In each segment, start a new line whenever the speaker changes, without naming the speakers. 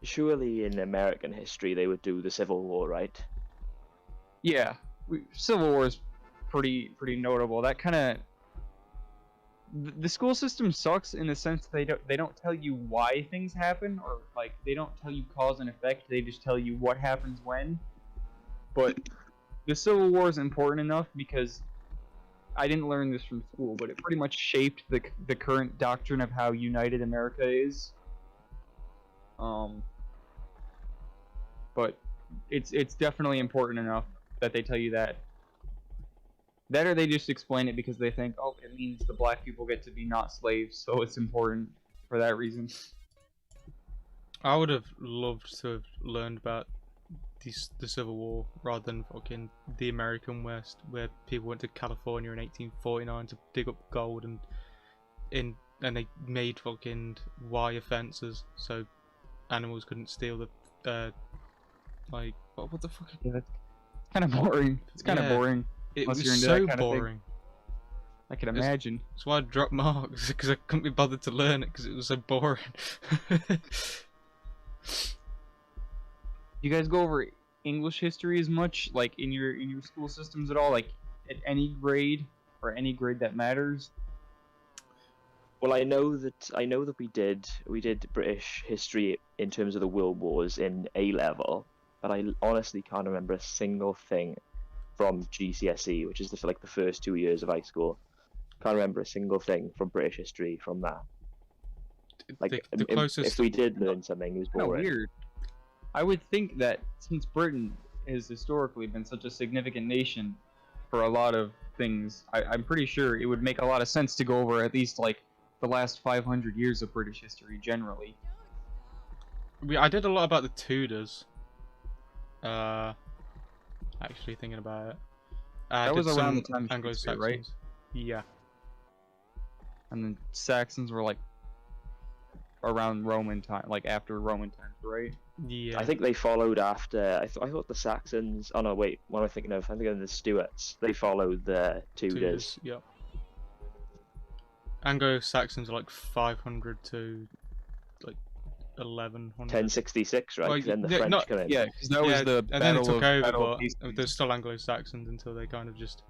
Surely in American history they would do the Civil War, right?
Yeah, Civil War is pretty notable. That kind of the school system sucks in the sense they don't tell you why things happen, or like they don't tell you cause and effect. They just tell you what happens when. But the Civil War is important enough because I didn't learn this from school, but it pretty much shaped the current doctrine of how united America is. Um, but it's definitely important enough that they tell you that. That or they just explain it because they think, oh, it means the black people get to be not slaves, so it's important for that reason.
I would have loved to have learned about the Civil War rather than fucking the American West, where people went to California in 1849 to dig up gold and they made fucking wire fences so animals couldn't steal the like what the fuck?
Yeah, that's kind of boring. It's kind of
Yeah.
boring.
It
Unless
was
you're into
so
that kind of thing.
boring.
I can imagine.
That's why I dropped marks because I couldn't be bothered to learn it because it was so boring.
You guys go over English history as much, like in your school systems at all, like at any grade or any grade that matters?
Well, I know that we did British history in terms of the World Wars in A level, but I honestly can't remember a single thing from GCSE, which is like the first 2 years of high school. Can't remember a single thing from British history from that. Like,
the closest
if we did learn something, it was
Kind of
boring.
weird. I would think that since Britain has historically been such a significant nation for a lot of things, I'm pretty sure it would make a lot of sense to go over at least like the last 500 years of British history generally.
I did a lot about the Tudors. Actually thinking about it.
That was
did
around
some
the time of Shakespeare,
Anglo-Saxons.
right?
Yeah.
And then Saxons were like around Roman time, like after Roman times, right?
Yeah.
I think they followed after. I thought the Saxons. Oh no, wait. What am I thinking of? I'm thinking of the Stuarts. They followed the Tudors.
Yep. Anglo-Saxons are like 500 to like 1100.
1066, right?
Well,
Then the
yeah,
French
not-
come in.
Yeah, because that was the
and then they
battle
took
of
over,
Battle of
but
Hastings.
they're still Anglo-Saxons until they kind of just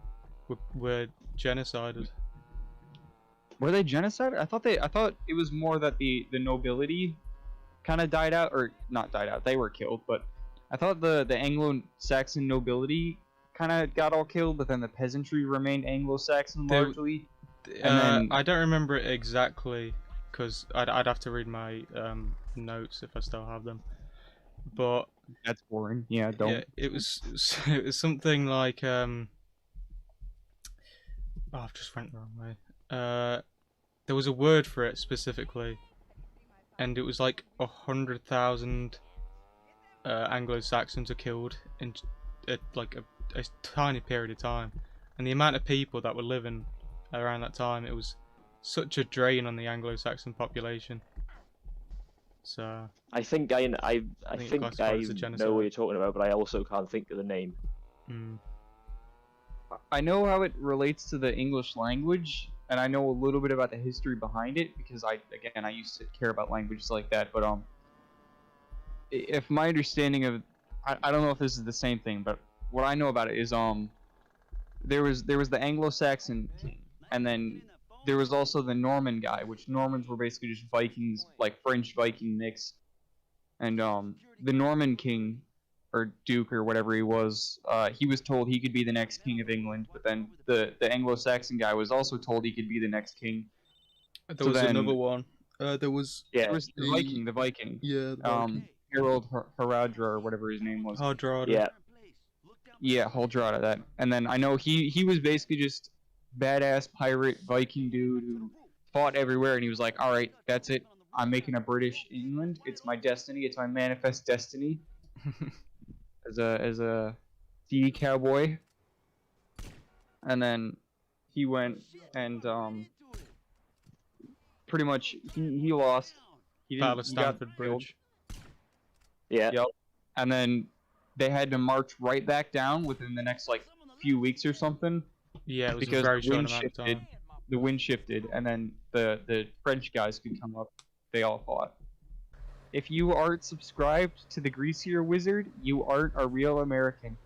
were genocided.
Were they genocide? I thought it was more that the nobility kind of died out, or not died out. They were killed, but I thought the Anglo-Saxon nobility kind of got all killed, but then the peasantry remained Anglo-Saxon
They-
largely. And then
I don't remember it exactly because I'd have to read my notes if I still have them. But
that's boring. Yeah, don't.
yeah, it was it was something like oh, I've just went the wrong way. There was a word for it specifically, and it was like 100,000 Anglo-Saxons are killed in like a tiny period of time, and the amount of people that were living around that time, it was such a drain on the Anglo-Saxon population. So
I think I
think
think
classified
I
as a genocide.
know what you're talking about, but I also can't think of the name.
I know how it relates to the English language, and I know a little bit about the history behind it because I used to care about languages like that. But if my understanding of, I don't know if this is the same thing, but what I know about it is there was the Anglo-Saxon king, and then there was also the Norman guy, which Normans were basically just Vikings, like French Viking mix, and the Norman king or duke or whatever he was told he could be the next king of England, but then the Anglo-Saxon guy was also told he could be the next king.
There was another one. There was
There was the Viking.
Yeah,
Harold Haradra or whatever his name was.
Hardrada.
Yeah,
Yeah, Hardrada, that. And then I know he was basically just badass pirate Viking dude who fought everywhere, and he was like, all right, that's it. I'm making a British England. It's my destiny. It's my manifest destiny. as a sea cowboy. And then he went and pretty much he lost. He didn't.
Battle of
He got
Stamford
killed.
Bridge.
yeah.
Yep. And then they had to march right back down within the next like few weeks or something.
Yeah, it was
Because
a very
the
short
wind
amount of
shifted.
time.
The wind shifted, and then the French guys could come up. They all fought. If you aren't subscribed to the Greasier Wizard, you aren't a real American.